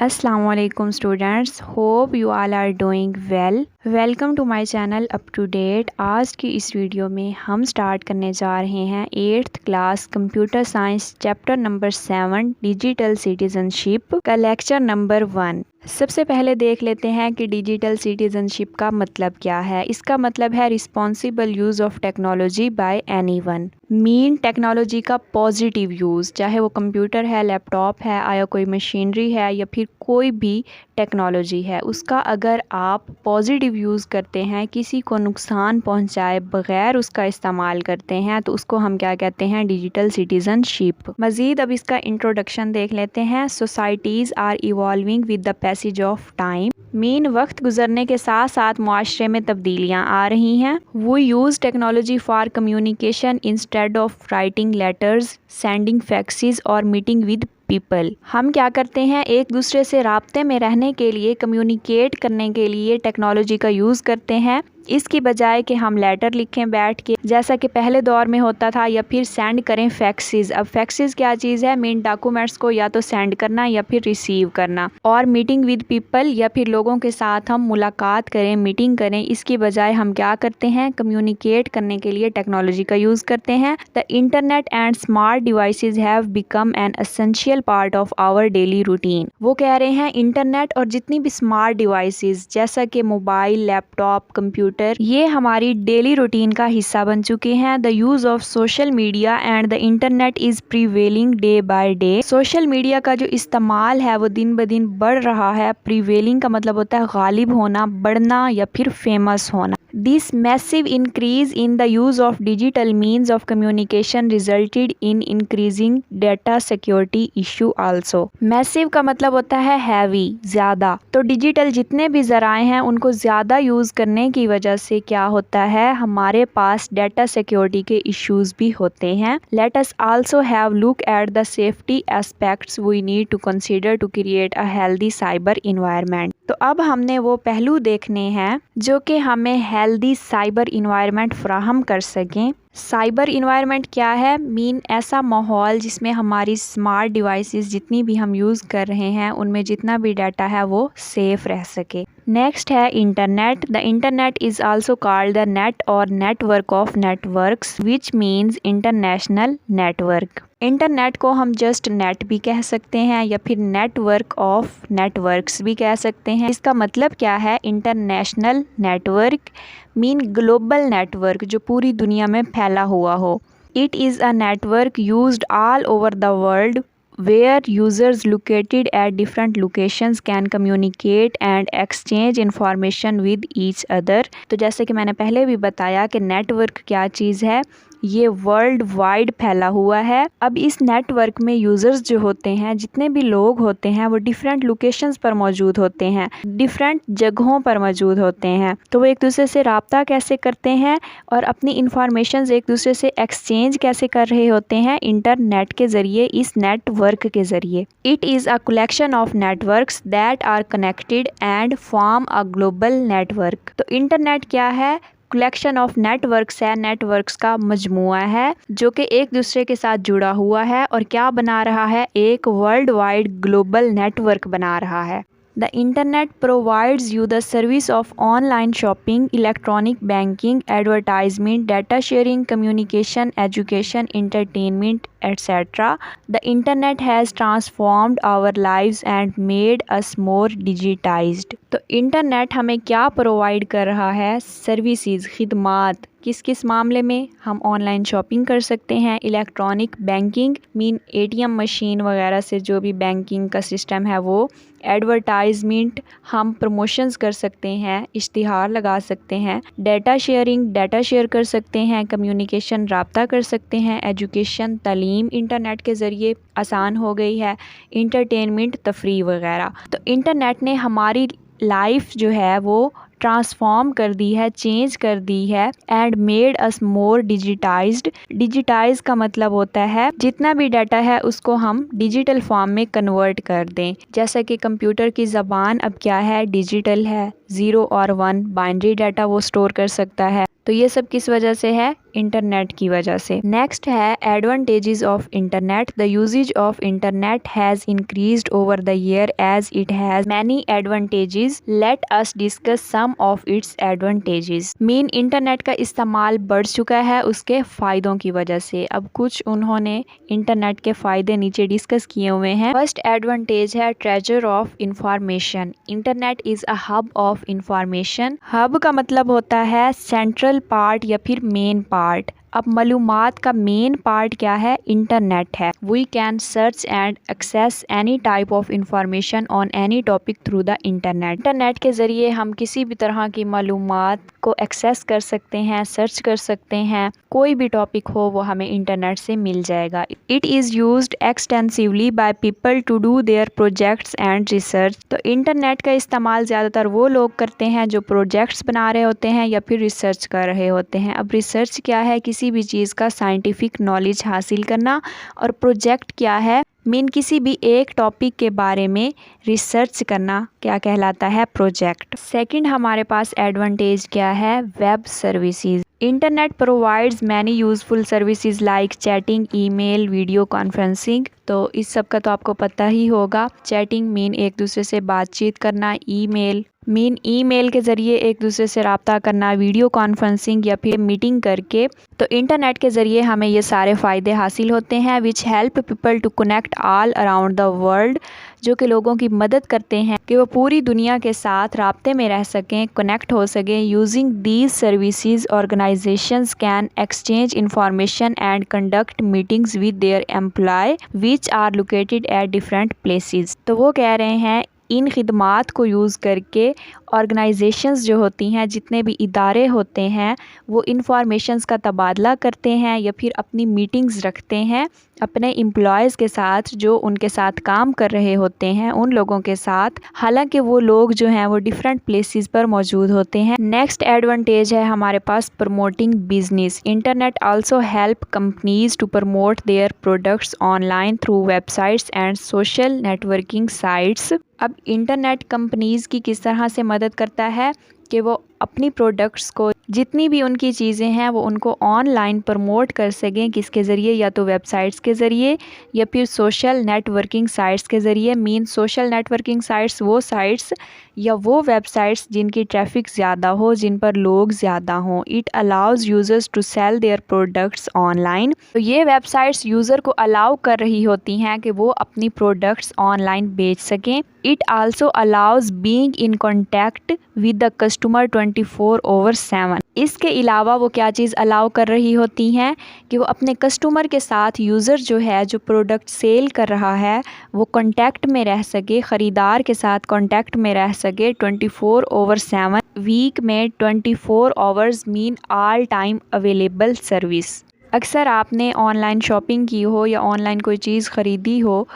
Assalamu alaikum students, hope you all are doing well. Welcome to my channel up to date. आज की इस video में हम start करने जा रहे हैं 8th class computer science chapter number 7 digital citizenship का लेक्चर नंबर 1। सबसे पहले देख लेते हैं कि डिजिटल सिटीजनशिप का मतलब क्या है। इसका मतलब है responsible use of technology by anyone. Mean technology का पॉजिटिव यूज़, चाहे वो कंप्यूटर है, लैपटॉप है या कोई मशीनरी है या फिर कोई भी टेक्नोलॉजी है, उसका अगर आप पॉजिटिव यूज़ करते हैं, किसी को नुकसान पहुंचाए बगैर उसका इस्तेमाल करते हैं, तो उसको हम क्या कहते हैं, डिजिटल सिटीजनशिप। मज़ीद अब इसका इंट्रोडक्शन देख लेते हैं। Societies are evolving with the passage of time. Mean वक्त गुजरने के साथ साथ मुआशरे में तब्दीलियाँ आ रही हैं। वो use technology for communication instead of writing letters, sending faxes और मीटिंग विद पीपल। हम क्या करते हैं, एक दूसरे से राब्ते में रहने के लिए, कम्युनिकेट करने के लिए टेक्नोलॉजी का यूज़ करते हैं, इसकी बजाय कि हम लेटर लिखें बैठ के, जैसा कि पहले दौर में होता था, या फिर सेंड करें फैक्सेस। अब फैक्सेस क्या चीज़ है, मीन डॉक्यूमेंट्स को या तो सेंड करना या फिर रिसीव करना। और मीटिंग विद पीपल, या फिर लोगों के साथ हम मुलाकात करें, मीटिंग करें, इसकी बजाय हम क्या करते हैं, कम्युनिकेट करने के लिए टेक्नोलॉजी का यूज़ करते हैं। The internet and smart devices have become an essential part of our daily routine. वो कह रहे हैं इंटरनेट और जितनी भी स्मार्ट डिवाइसेस जैसा कि मोबाइल, लैपटॉप, कंप्यूटर, ये हमारी डेली रूटीन का हिस्सा बन चुके हैं। The use of social media and the internet is prevailing day by day. Social media का जो इस्तेमाल है वो दिन ब दिन बढ़ रहा है। प्रीवेलिंग का मतलब होता है गालिब होना, बढ़ना या फिर फेमस होना। This massive increase in the use of digital means of communication resulted in increasing data security issue also. Massive का मतलब होता है heavy, ज़्यादा। तो डिजिटल जितने भी ज़राए हैं उनको ज़्यादा यूज़ करने की वजह से क्या होता है, हमारे पास डाटा सिक्योरिटी के इश्यूज़ भी होते हैं। Let us also have look at the safety aspects we need to consider to create a healthy cyber environment. तो अब हमने वो पहलू देखने हैं जो कि हमें हेल्दी साइबर इन्वायरमेंट फ्राहम कर सकें। साइबर इन्वायरमेंट क्या है, मीन ऐसा माहौल जिसमें हमारी स्मार्ट डिवाइसेस जितनी भी हम यूज़ कर रहे हैं उनमें जितना भी डाटा है वो सेफ रह सके। नेक्स्ट है internet. The internet is also called the net or network of networks which means international network. Internet को हम जस्ट नेट भी कह सकते हैं या फिर नेटवर्क ऑफ नेटवर्क्स भी कह सकते हैं। इसका मतलब क्या है, international network mean global network जो पूरी दुनिया में फैला हुआ हो। It is a network used all over the world where users located at different locations can communicate and exchange information with each other। तो जैसे कि मैंने पहले भी बताया कि नेटवर्क क्या चीज़ है, ये वर्ल्ड वाइड फैला हुआ है। अब इस नेटवर्क में यूज़र्स जो होते हैं, जितने भी लोग होते हैं, वो डिफरेंट लोकेशंस पर मौजूद होते हैं, डिफरेंट जगहों पर मौजूद होते हैं। तो वो एक दूसरे से रब्ता कैसे करते हैं और अपनी इंफॉर्मेशंस एक दूसरे से एक्सचेंज कैसे कर रहे होते हैं, इंटरनेट के ज़रिए, इस नेटवर्क के ज़रिए। It is a collection of networks that are connected and form a global network. तो इंटरनेट क्या है, कलेक्शन ऑफ नेटवर्क्स है, नेटवर्क्स का मजमुआ है जो कि एक दूसरे के साथ जुड़ा हुआ है और क्या बना रहा है, एक वर्ल्ड वाइड ग्लोबल नेटवर्क बना रहा है। The internet provides you the service of online shopping, electronic banking, advertisement, data sharing, communication, education, entertainment, etc. The internet has transformed our lives and made us more digitized. तो internet हमें क्या provide कर रहा है, services, खिदमात। किस किस मामले में, हम ऑनलाइन शॉपिंग कर सकते हैं, electronic banking mean ATM machine वगैरह से जो भी बैंकिंग का सिस्टम है वो, एडवर्टाइजमेंट, हम प्रमोशंस कर सकते हैं, इश्तिहार लगा सकते हैं, डाटा शेयरिंग, डाटा शेयर कर सकते हैं, कम्युनिकेशन, राब्ता कर सकते हैं, एजुकेशन, तालीम इंटरनेट के ज़रिए आसान हो गई है, इंटरटेनमेंट, तफरीह वगैरह। तो इंटरनेट ने हमारी लाइफ जो है वो ट्रांसफॉर्म कर दी है, चेंज कर दी है। And made us more digitised. Digitise का मतलब होता है जितना भी डाटा है उसको हम डिजिटल फॉर्म में कन्वर्ट कर दें। जैसा कि कंप्यूटर की ज़बान अब क्या है, डिजिटल है। 0 और 1 बाइनरी डाटा वो स्टोर कर सकता है। तो ये सब किस वजह से है, इंटरनेट की वजह से। नेक्स्ट है advantages of internet. The usages of internet has increased over the year as it has many advantages. Let us discuss some of its advantages. Mean internet का इस्तेमाल बढ़ चुका है उसके फ़ायदों की वजह से। अब कुछ उन्होंने इंटरनेट के फ़ायदे नीचे डिस्कस किए हुए हैं। फर्स्ट एडवांटेज है treasure of information. Internet is a hub of information. Hub का मतलब होता है सेंट्रल पार्ट या फिर मेन पार्ट। अब मालूमात का मेन पार्ट क्या है, इंटरनेट है। We can search and access any type of information on any topic through the internet. Internet के ज़रिए हम किसी भी तरह की मालूमात को एक्सेस कर सकते हैं, सर्च कर सकते हैं। कोई भी टॉपिक हो वो हमें इंटरनेट से मिल जाएगा। It is used extensively by people to do their projects and research. तो इंटरनेट का इस्तेमाल ज़्यादातर वो लोग करते हैं जो प्रोजेक्ट्स बना रहे होते हैं या फिर रिसर्च कर रहे होते हैं। अब रिसर्च क्या है, किसी भी चीज़ का साइंटिफिक नॉलेज हासिल करना। और प्रोजेक्ट क्या है, मीन किसी भी एक टॉपिक के बारे में रिसर्च करना क्या कहलाता है, प्रोजेक्ट। सेकंड हमारे पास एडवांटेज क्या है, web services. Internet provides many useful services like chatting, email, video conferencing. तो इस सब का तो आपको पता ही होगा। चैटिंग मीन एक दूसरे से बातचीत करना, ईमेल मीन ईमेल के ज़रिए एक दूसरे से रब्ता करना, वीडियो कॉन्फ्रेंसिंग या फिर मीटिंग करके। तो इंटरनेट के ज़रिए हमें ये सारे फ़ायदे हासिल होते हैं। Which help people to connect all around the world, जो कि लोगों की मदद करते हैं कि वो पूरी दुनिया के साथ राब्ते में रह सकें, कनेक्ट हो सकें। Using these services organisations can exchange information and conduct meetings with their employ which are located at different places. तो वो कह रहे हैं इन खिदमात को यूज़ करके ऑर्गेनाइजेशंस जो होती हैं, जितने भी इदारे होते हैं, वो इंफॉर्मेशंस का तबादला करते हैं या फिर अपनी मीटिंग्स रखते हैं अपने एम्प्लॉयज़ के साथ जो उनके साथ काम कर रहे होते हैं, उन लोगों के साथ। हालांकि वो लोग जो हैं वो डिफरेंट प्लेसेस पर मौजूद होते हैं। नेक्स्ट एडवांटेज है हमारे पास promoting business. Internet also help companies to promote their products online through websites and social networking sites. अब इंटरनेट कंपनीज़ की किस तरह से मदद करता है कि वो अपनी प्रोडक्ट्स को, जितनी भी उनकी चीज़ें हैं, वो उनको ऑनलाइन प्रमोट कर सकें। किसके ज़रिए, या तो वेबसाइट्स के ज़रिए या फिर सोशल नेटवर्किंग साइट्स के ज़रिए। मीन सोशल नेटवर्किंग साइट्स वो साइट्स या वो वेबसाइट्स जिनकी ट्रैफिक ज़्यादा हो, जिन पर लोग ज़्यादा हों। It allows users to sell their products online. तो ये वेबसाइट्स यूज़र को अलाउ कर रही होती हैं कि वो अपनी प्रोडक्ट्स ऑनलाइन बेच सकें। It also allows being in contact with the customer 24/7। इसके अलावा वो क्या चीज़ अलाउ कर रही होती हैं कि वो अपने कस्टमर के साथ, यूज़र जो है जो प्रोडक्ट सेल कर रहा है, वो कांटेक्ट में रह सके, ख़रीदार के साथ कांटेक्ट में रह सके 24/7। वीक में 24 hours mean all time available service. अक्सर आपने ऑनलाइन शॉपिंग की हो या ऑनलाइन कोई चीज़ ख़रीदी हो,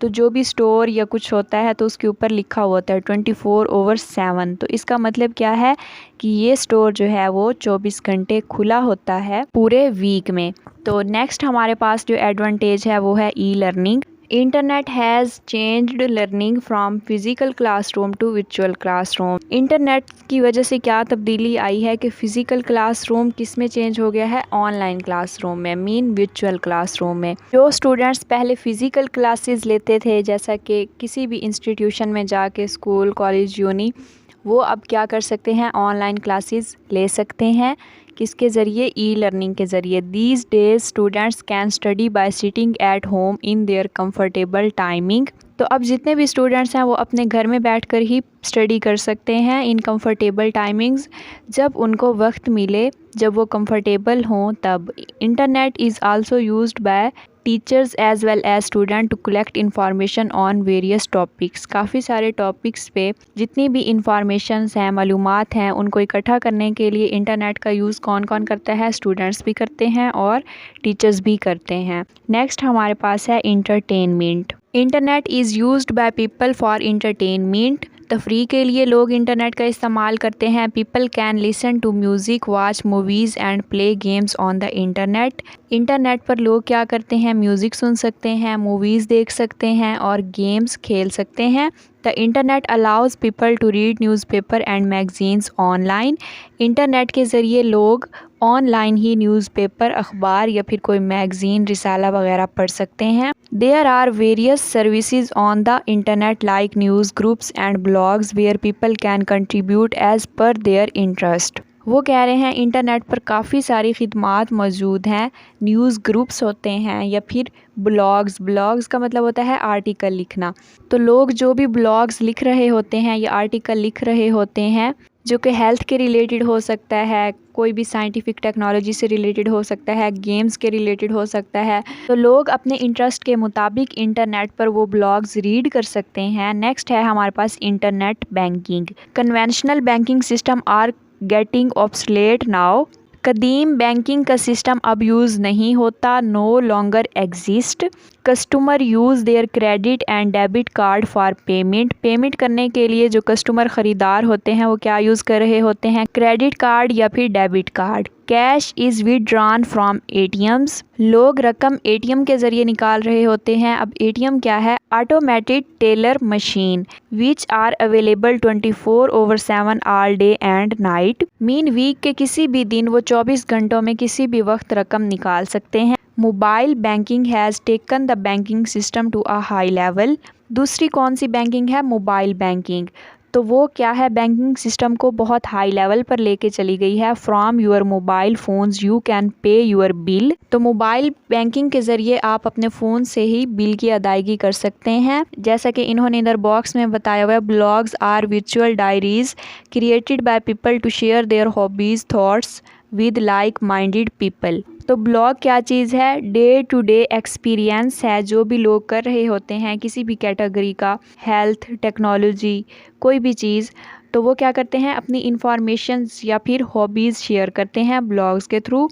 तो जो भी स्टोर या कुछ होता है तो उसके ऊपर लिखा होता है 24/7। तो इसका मतलब क्या है कि ये स्टोर जो है वो 24 घंटे खुला होता है पूरे वीक में। तो नेक्स्ट हमारे पास जो एडवांटेज है वो है E learning. Internet has changed learning from physical classroom to virtual classroom. Internet की वजह से क्या तब्दीली आई है कि फ़िज़िकल क्लासरूम किस में चेंज हो गया है, ऑनलाइन क्लासरूम में, मीन वर्चुअल क्लासरूम में। जो स्टूडेंट्स पहले फ़िज़िकल क्लासेस लेते थे, जैसा कि किसी भी इंस्टीट्यूशन में जाके, स्कूल, कॉलेज, यूनी, वो अब क्या कर सकते हैं, ऑनलाइन क्लासेस ले सकते हैं। किसके ज़रिए, ई लर्निंग के ज़रिए। These days students can study bye sitting at home in their comfortable timing. तो अब जितने भी स्टूडेंट्स हैं वो अपने घर में बैठकर ही स्टडी कर सकते हैं इन कंफर्टेबल टाइमिंग्स, जब उनको वक्त मिले, जब वो कंफर्टेबल हों तब। Internet is also used by teachers as well as student to collect information on various topics. काफ़ी सारे टॉपिक्स पे जितनी भी इंफॉर्मेशंस हैं, मालूमात हैं, उनको इकट्ठा करने के लिए इंटरनेट का यूज़ कौन कौन करता है, स्टूडेंट्स भी करते हैं और टीचर्स भी करते हैं। नेक्स्ट हमारे पास है entertainment. Internet is used by people for entertainment. तफरीह के लिए लोग इंटरनेट का इस्तेमाल करते हैं। People can listen to music, watch movies and play games on the internet. Internet पर लोग क्या करते हैं, म्यूज़िक सुन सकते हैं, मूवीज़ देख सकते हैं और गेम्स खेल सकते हैं। The internet allows people to read newspaper and magazines online. Internet के ज़रिए लोग ऑनलाइन ही न्यूज़पेपर, अखबार या फिर कोई मैगज़ीन, रिसाला वगैरह पढ़ सकते हैं। There are various services on the internet like news groups and blogs where people can contribute as per their interest। वो कह रहे हैं इंटरनेट पर काफ़ी सारी खिदमात मौजूद हैं। न्यूज़ ग्रुप्स होते हैं या फिर ब्लॉग्स का मतलब होता है आर्टिकल लिखना। तो लोग जो भी ब्लॉग्स लिख रहे होते हैं या आर्टिकल लिख रहे होते हैं जो कि हेल्थ के रिलेटेड हो सकता है, कोई भी साइंटिफिक टेक्नोलॉजी से रिलेटेड हो सकता है, गेम्स के रिलेटेड हो सकता है, तो लोग अपने इंटरेस्ट के मुताबिक इंटरनेट पर वो ब्लॉग्स रीड कर सकते हैं। नेक्स्ट है हमारे पास internet banking. Conventional banking system are getting obsolete now. कदीम बैंकिंग का सिस्टम अब यूज़ नहीं होता, no longer exist. Customer use their credit and debit card for payment. Payment करने के लिए जो कस्टमर ख़रीदार होते हैं वो क्या यूज़ कर रहे होते हैं, क्रेडिट कार्ड या फिर debit card. Cash is withdrawn from ATMs. लोग रकम एटीएम के ज़रिए निकाल रहे होते हैं। अब एटीएम क्या है, automated teller machine which are available 24/7 all day and night. Mean week के किसी भी दिन वो 24 घंटों में किसी भी वक्त रकम निकाल सकते हैं। Mobile banking has taken the banking system to a high level. दूसरी कौन सी बैंकिंग है, मोबाइल बैंकिंग। तो वो क्या है, बैंकिंग सिस्टम को बहुत हाई लेवल पर लेके चली गई है। From your mobile phones you can pay your bill. तो मोबाइल बैंकिंग के ज़रिए आप अपने फ़ोन से ही बिल की अदायगी कर सकते हैं। जैसा कि इन्होंने इधर बॉक्स में बताया हुआ है, blogs are virtual diaries created by people to share their hobbies thoughts with like minded people. तो ब्लॉग क्या चीज़ है, डे टू डे एक्सपीरियंस है जो भी लोग कर रहे होते हैं किसी भी कैटेगरी का, हेल्थ, टेक्नोलॉजी, कोई भी चीज़, तो वो क्या करते हैं अपनी इंफॉर्मेशंस या फिर हॉबीज़ शेयर करते हैं ब्लॉग्स के थ्रू।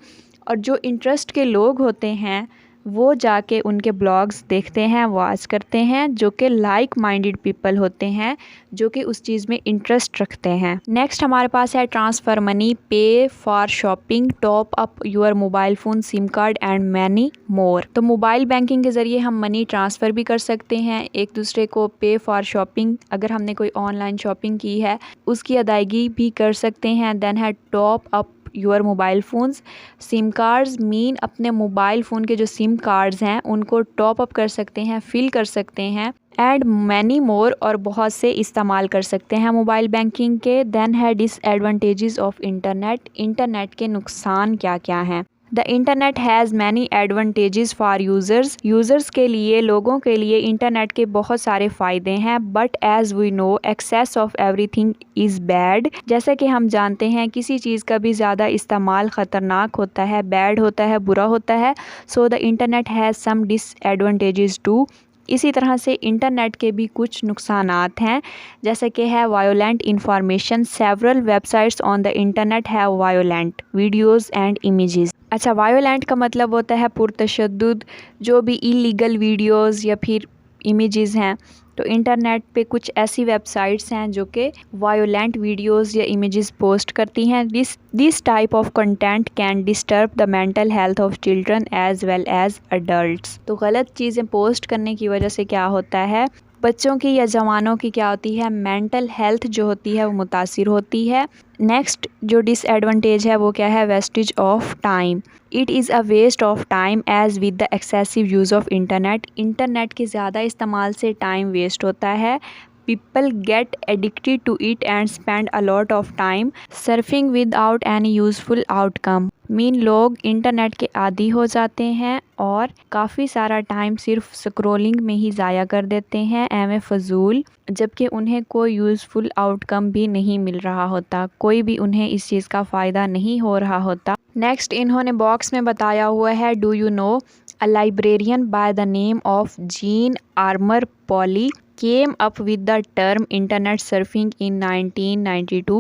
और जो इंटरेस्ट के लोग होते हैं वो जाके उनके ब्लॉग्स देखते हैं, वॉच करते हैं, जो कि लाइक माइंडेड पीपल होते हैं जो कि उस चीज़ में इंटरेस्ट रखते हैं। नेक्स्ट हमारे पास है ट्रांसफ़र मनी, पे for shopping, top up your mobile phone SIM card and many more. तो मोबाइल बैंकिंग के ज़रिए हम मनी ट्रांसफ़र भी कर सकते हैं एक दूसरे को। पे फॉर शॉपिंग, अगर हमने कोई ऑनलाइन शॉपिंग की है उसकी अदायगी भी कर सकते हैं। देन है top up your mobile phones. SIM cards mean अपने मोबाइल फ़ोन के जो सिम कार्ड्स हैं उनको टॉप अप कर सकते हैं, फिल कर सकते हैं। एंड मैनी मोर, और बहुत से इस्तेमाल कर सकते हैं मोबाइल बैंकिंग के। देन है डिसएडवांटेजेस ऑफ इंटरनेट। इंटरनेट के नुकसान क्या क्या हैं। The internet has many advantages for users. Users के लिए, लोगों के लिए इंटरनेट के बहुत सारे फ़ायदे हैं। But as we know access of everything is bad. जैसा कि हम जानते हैं किसी चीज़ का भी ज़्यादा इस्तेमाल ख़तरनाक होता है, बैड होता है, बुरा होता है। So the internet has some disadvantages too. इसी तरह से इंटरनेट के भी कुछ नुकसानात हैं, जैसे कि है violent information. Several websites on the internet have violent videos and images. अच्छा, वायोलेंट का मतलब होता है पुरतशद्दुद, जो भी इलीगल वीडियोज़ या फिर इमेजेस हैं। तो इंटरनेट पे कुछ ऐसी वेबसाइट्स हैं जो कि वायोलेंट वीडियोस या इमेजेस पोस्ट करती हैं। This type of content can disturb the mental health of children as well as adults. तो गलत चीज़ें पोस्ट करने की वजह से क्या होता है, बच्चों की या जवानों की क्या होती है, मेंटल हेल्थ जो होती है वो मुतासिर होती है। नेक्स्ट जो डिसएडवांटेज है वो क्या है, wastage of time. It is a waste of time as with the excessive use of internet. Internet के ज़्यादा इस्तेमाल से टाइम वेस्ट होता है। People get addicted to it and spend a lot of time surfing without any useful outcome। Mean लोग internet के आदी हो जाते हैं और काफ़ी सारा टाइम सिर्फ स्क्रोलिंग में ही ज़ाया कर देते हैं एवं फ़जूल, जबकि उन्हें कोई यूज़फुल आउटकम भी नहीं मिल रहा होता, कोई भी उन्हें इस चीज़ का फ़ायदा नहीं हो रहा होता। नेक्स्ट इन्होंने बॉक्स में बताया हुआ है, do you know a librarian by the name of gene armour poly came up with the term internet surfing in 1992।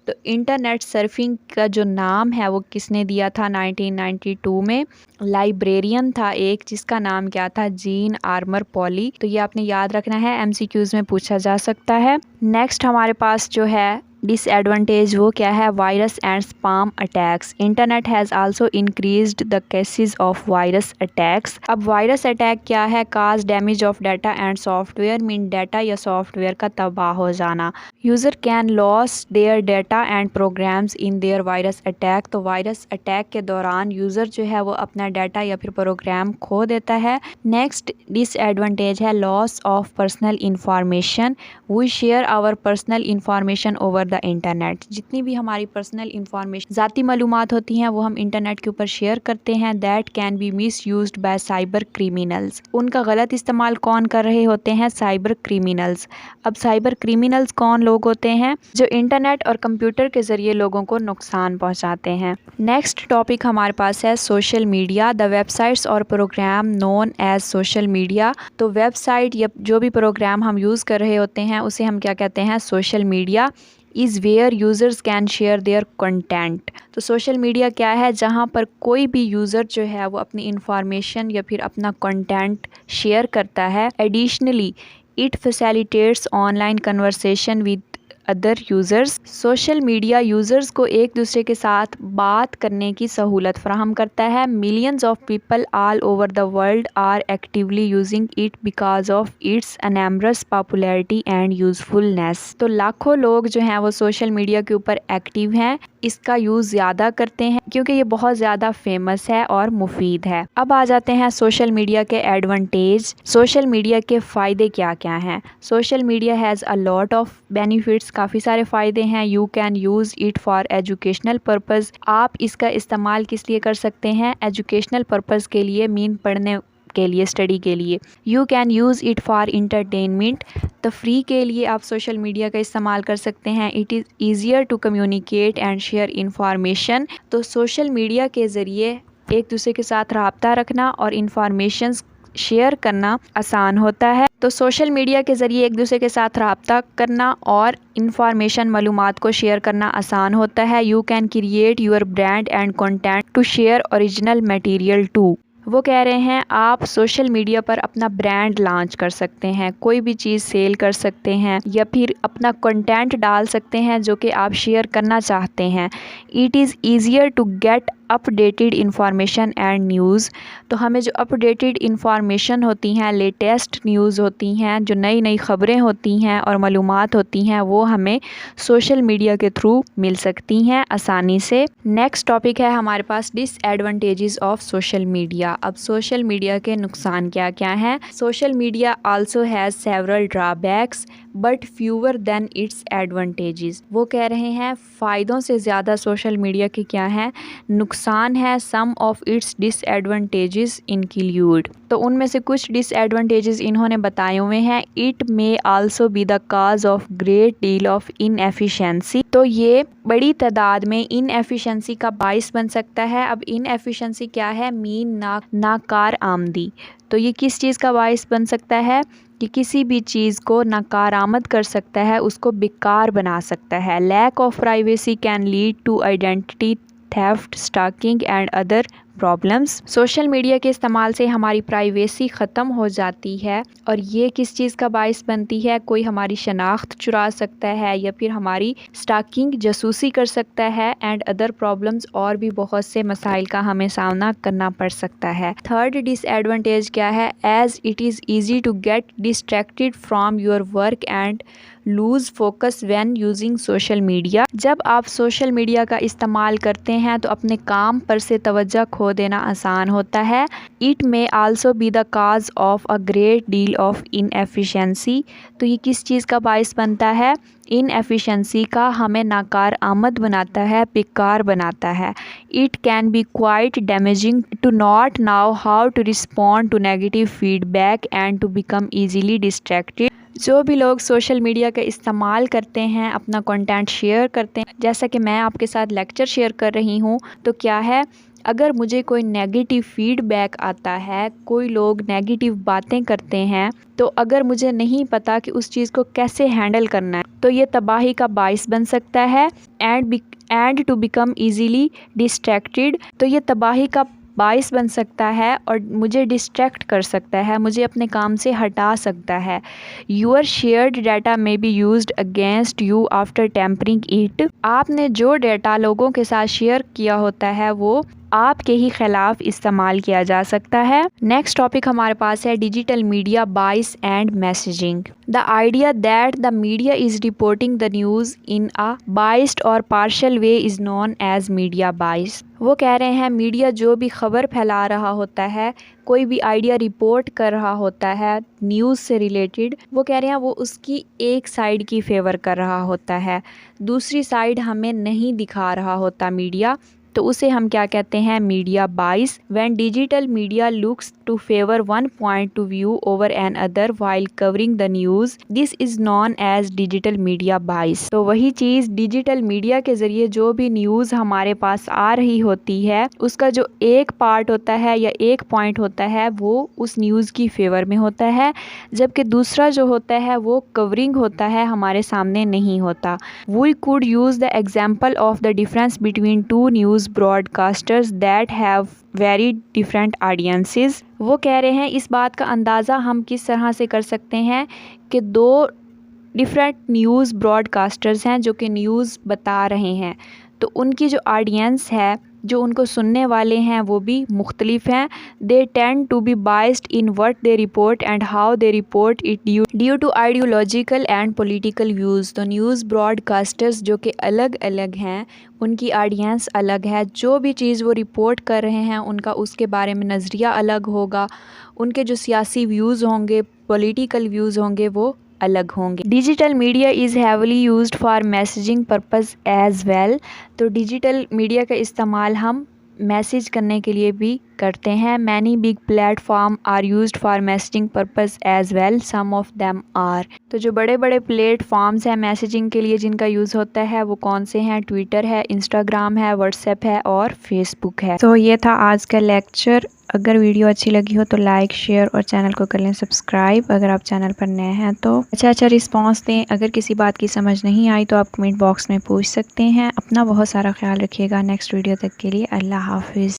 तो इंटरनेट सर्फिंग का जो नाम है वो किसने दिया था 1992 में? लाइब्रेरियन था एक, जिसका नाम क्या था? Gene armour poly. तो ये आपने याद रखना है, एमसीक्यूज में पूछा जा सकता है। नेक्स्ट हमारे पास जो है डिसएडवांटेज वो क्या है? Virus and spam attacks. Internet has also increased the cases of virus attacks. अब वायरस अटैक क्या है? Cause damage of data and software, mean data या सॉफ्टवेयर का तबाह हो जाना। User can loss their data and programs in their virus attack. तो virus attack के दौरान यूज़र जो है वो अपना डाटा या फिर प्रोग्राम खो देता है। Next disadvantage is loss of personal information. We share our personal information over the internet. जितनी भी हमारी पर्सनल इंफॉर्मेशन, ज़ाती मालूमात होती हैं, वो हम इंटरनेट के ऊपर शेयर करते हैं। That can be miss used by cyber criminals. उनका गलत इस्तेमाल कौन कर रहे होते हैं? Cyber criminals. अब साइबर क्रिमिनल्स कौन लोग होते हैं? जो इंटरनेट और कंप्यूटर के ज़रिए लोगों को नुकसान पहुंचाते हैं। नेक्स्ट टॉपिक हमारे पास है सोशल मीडिया। द वेबसाइट्स और program known as social media. तो वेबसाइट या जो भी प्रोग्राम हम यूज़ कर रहे होते हैं उसे हम क्या कहते हैं? Social media. Is where users can share their content. तो सोशल मीडिया क्या है? जहाँ पर कोई भी यूज़र जो है वो अपनी इंफॉर्मेशन या फिर अपना कंटेंट शेयर करता है। Additionally it facilitates online conversation with other users. Social media users को एक दूसरे के साथ बात करने की सहूलत फराहम करता है। Millions of people all over the world are actively using it because of its enormous popularity and usefulness. तो लाखों लोग जो हैं वो सोशल मीडिया के ऊपर एक्टिव हैं, इसका यूज़ ज़्यादा करते हैं क्योंकि ये बहुत ज़्यादा फेमस है और मुफीद है। अब आ जाते हैं सोशल मीडिया के एडवांटेज। सोशल मीडिया के फ़ायदे क्या क्या हैं? Social media has a lot of benefits. काफ़ी सारे फ़ायदे हैं। You can use it for educational purpose. आप इसका इस्तेमाल किस लिए कर सकते हैं? एजुकेशनल पर्पज़ के लिए, मीन पढ़ने के लिए, स्टडी के लिए। You can use it for entertainment. तफरी के लिए आप सोशल मीडिया का इस्तेमाल कर सकते हैं। It is easier to communicate and share information. तो सोशल मीडिया के ज़रिए एक दूसरे के साथ रब्ता रखना और इंफॉर्मेशन शेयर करना आसान होता है। तो सोशल मीडिया के ज़रिए एक दूसरे के साथ रब्ता करना और इंफॉर्मेशन, मालूमात को शेयर करना आसान होता है। You can create your brand and content to share original material too. वो कह रहे हैं आप सोशल मीडिया पर अपना ब्रांड लॉन्च कर सकते हैं, कोई भी चीज़ सेल कर सकते हैं या फिर अपना कंटेंट डाल सकते हैं जो कि आप शेयर करना चाहते हैं। It is easier to get updated information and news. तो हमें जो अपडेटेड इंफॉर्मेशन होती हैं, लेटेस्ट न्यूज़ होती हैं, जो नई नई ख़बरें होती हैं और मालूमात होती हैं, वो हमें सोशल मीडिया के थ्रू मिल सकती हैं आसानी से। नेक्स्ट टॉपिक है हमारे पास डिसएडवांटेजेस ऑफ सोशल मीडिया। अब सोशल मीडिया के नुकसान क्या क्या हैं? Social media also has several drawbacks but fewer than its advantages. वो कह रहे हैं फ़ायदों से ज़्यादा सोशल मीडिया के क्या हैं? नुकसान है। सम ऑफ इट्स डिसएडवांटेजेस इंक्लूड। तो उनमें से कुछ डिसएडवांटेजेस इन्होंने बताए हुए हैं। It may also be the cause of great deal of inefficiency. तो ये बड़ी तादाद में इनएफिशिएंसी का बाइस बन सकता है। अब इनएफिशिएंसी क्या है? मीन नाकार आमदी। तो ये किस चीज़ का बाइस बन सकता है? कि किसी भी चीज़ को नकारामद कर सकता है, उसको बेकार बना सकता है। Lack of privacy can lead to identity theft, stalking and other problems. Social media के इस्तेमाल से हमारी प्राइवेसी ख़त्म हो जाती है और ये किस चीज़ का बाइस बनती है? कोई हमारी शनाख्त चुरा सकता है या फिर हमारी स्टॉकिंग, जासूसी कर सकता है एंड अदर प्रॉब्लम्स। और भी बहुत से मसाइल का हमें सामना करना पड़ सकता है। थर्ड डिसएडवांटेज क्या है? As it is easy to get distracted from your work and lose focus when using social media. जब आप सोशल मीडिया का इस्तेमाल करते हैं तो अपने काम पर से तवज्जो खो देना आसान होता है। It may also be the cause of a great deal of inefficiency. तो ये किस चीज़ का बाइस बनता है? इनएफिशिएंसी का। हमें नाकार आमद बनाता है, बेकार बनाता है। It can be quite damaging to not now how to respond to negative feedback and to become easily distracted. जो भी लोग सोशल मीडिया का इस्तेमाल करते हैं, अपना कंटेंट शेयर करते हैं, जैसा कि मैं आपके साथ लेक्चर शेयर कर रही हूँ, तो क्या है, अगर मुझे कोई नेगेटिव फीडबैक आता है, कोई लोग नेगेटिव बातें करते हैं, तो अगर मुझे नहीं पता कि उस चीज़ को कैसे हैंडल करना है, तो ये तबाही का बाइस बन सकता है। And to become easily distracted, तो ये तबाही का बाइस बन सकता है और मुझे डिस्ट्रैक्ट कर सकता है, मुझे अपने काम से हटा सकता है। Your shared data may be used against you after tampering it, आपने जो डाटा लोगों के साथ शेयर किया होता है वो आपके ही खिलाफ इस्तेमाल किया जा सकता है। नेक्स्ट टॉपिक हमारे पास है digital media bias and messaging. The idea that the media is reporting the news in a biased or partial way is known as media bias. वो कह रहे हैं मीडिया जो भी खबर फैला रहा होता है, कोई भी आइडिया रिपोर्ट कर रहा होता है न्यूज़ से रिलेटेड, वो कह रहे हैं वो उसकी एक साइड की फेवर कर रहा होता है, दूसरी साइड हमें नहीं दिखा रहा होता मीडिया, तो उसे हम क्या कहते हैं, media bias. When digital media looks to favour one point of view over an other while covering the news, this is known as digital media bias. तो वही चीज़ डिजिटल मीडिया के ज़रिए जो भी न्यूज़ हमारे पास आ रही होती है, उसका जो एक पार्ट होता है या एक पॉइंट होता है वो उस न्यूज़ की फेवर में होता है, जबकि दूसरा जो होता है वो कवरिंग होता है, हमारे सामने नहीं होता। We could use the example of the difference between two news broadcasters that have very different audiences। वो कह रहे हैं इस बात का अंदाज़ा हम किस तरह से कर सकते हैं कि दो डिफरेंट न्यूज़ ब्रॉडकास्टर्स हैं जो कि न्यूज़ बता रहे हैं, तो उनकी जो ऑडियंस है, जो उनको सुनने वाले हैं, वो भी मुख्तलिफ हैं। They tend to be biased in what they report and how they report it due to ideological and political views. तो न्यूज़ ब्रॉडकास्टर्स जो कि अलग अलग हैं, उनकी ऑडियंस अलग है, जो भी चीज़ वो रिपोर्ट कर रहे हैं उनका उसके बारे में नज़रिया अलग होगा, उनके जो सियासी व्यूज़ होंगे, पॉलिटिकल व्यूज़ होंगे, वो अलग होंगे। Digital media is heavily used for messaging purpose as well. तो डिजिटल मीडिया का इस्तेमाल हम मैसेज करने के लिए भी करते हैं। Many big platform are used for messaging purpose as well, some of them are. तो जो बड़े बड़े प्लेटफॉर्म्स हैं मैसेजिंग के लिए जिनका यूज़ होता है वो कौन से हैं, ट्विटर है, इंस्टाग्राम है, व्हाट्सएप है और फेसबुक है। तो ये था आज का लेक्चर। अगर वीडियो अच्छी लगी हो तो लाइक, शेयर और चैनल को कर लें सब्सक्राइब। अगर आप चैनल पर नए हैं तो अच्छा रिस्पांस दें। अगर किसी बात की समझ नहीं आई तो आप कमेंट बॉक्स में पूछ सकते हैं। अपना बहुत सारा ख्याल रखिएगा। नेक्स्ट वीडियो तक के लिए अल्लाह हाफिज़।